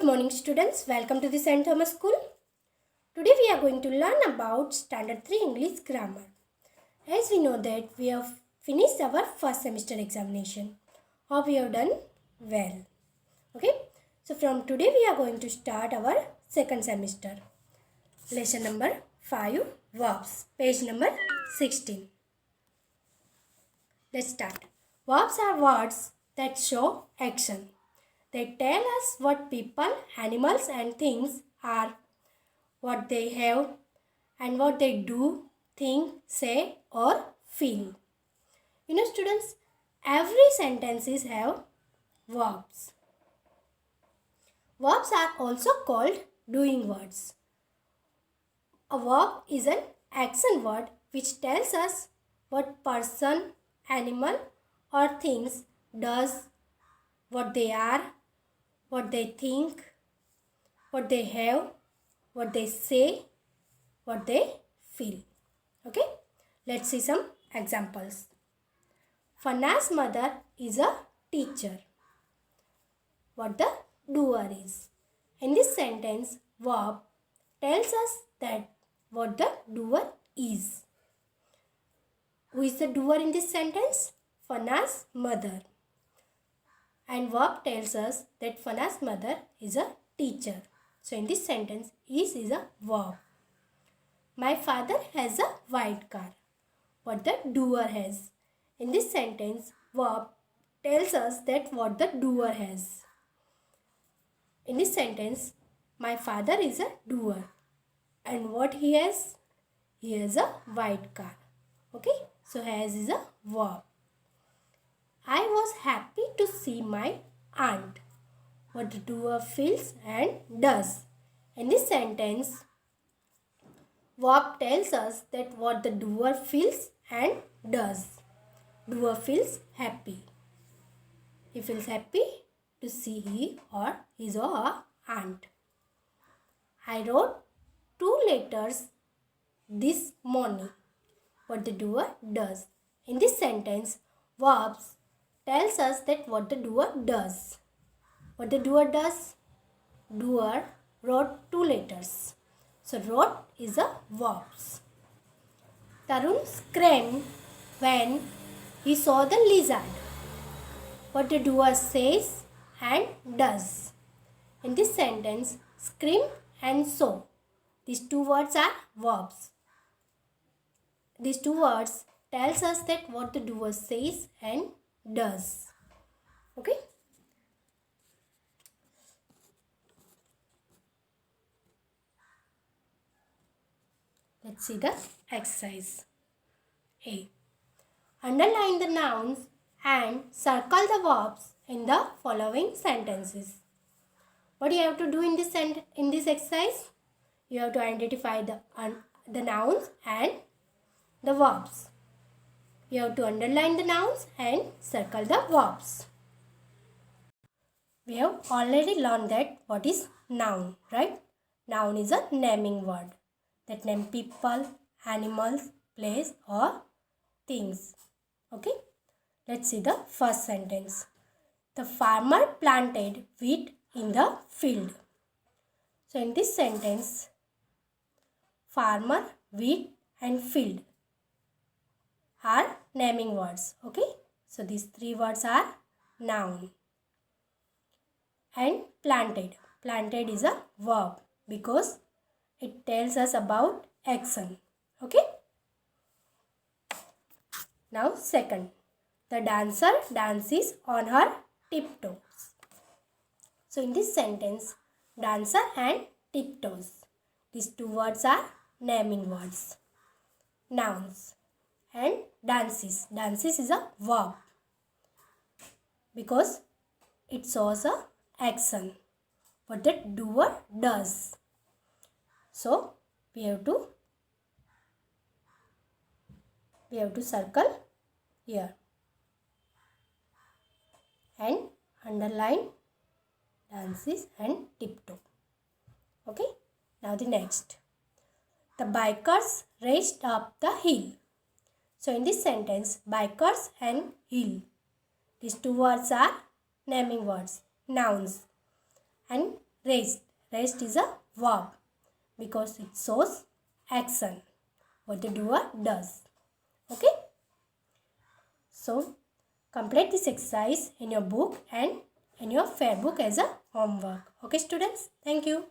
morning students, welcome to the St. Thomas School. Today we are going to learn about Standard 3 English Grammar. As we know that we have finished our first semester examination. Hope you have done well. Okay, so from today we are going to start our second semester. Lesson number 5, verbs, page number 16. Let's start. Verbs are words that show action. They tell us what people, animals and things are, what they have and what they do, think, say or feel. You know students, every sentences have verbs. Verbs are also called doing words. A verb is an action word which tells us what person, animal or things does, what they are, what they think, what they have, what they say, what they feel. Okay, let's see some examples. Fana's mother is a teacher. What the doer is. In this sentence, verb tells us that what the doer is. Who is the doer in this sentence? Fana's mother. And verb tells us that Fana's mother is a teacher. So in this sentence, is a verb. My father has a white car. What the doer has. In this sentence, verb tells us that what the doer has. In this sentence, my father is a doer. And what he has? He has a white car. Okay, so has is a verb. I was happy to see my aunt. What the doer feels and does. In this sentence, verb tells us that what the doer feels and does. Doer feels happy. He feels happy to see his or her aunt. I wrote 2 letters this morning. What the doer does. In this sentence, verbs tells us that what the doer does. What the doer does? Doer wrote 2 letters. So wrote is a verbs. Tarun screamed when he saw the lizard. What the doer says and does. In this sentence, scream and saw. These 2 words are verbs. These 2 words tells us that what the doer says and does. Okay. Let's see the exercise. A. Underline the nouns and circle the verbs in the following sentences. What do you have to do in this exercise? You have to identify the nouns and the verbs. You have to underline the nouns and circle the verbs. We have already learned that what is noun, right? Noun is a naming word that name people, animals, place or things. Okay? Let's see the first sentence. The farmer planted wheat in the field. So in this sentence, farmer, wheat and field are naming words. Okay, so these 3 words are noun. And planted. Planted is a verb because it tells us about action. Okay. Now second. The dancer dances on her tiptoes. So in this sentence, dancer and tiptoes. These 2 words are naming words. Nouns. And dances. Dances is a verb because it shows a action. What the doer does. So we have to circle here and underline dances and tiptoe. Okay. Now the next. The bikers raced up the hill. So in this sentence, bikers and hill. These 2 words are naming words, nouns. And Rest. Rest is a verb because it shows action. What the doer does. Okay. So, complete this exercise in your book and in your fair book as a homework. Okay, students? Thank you.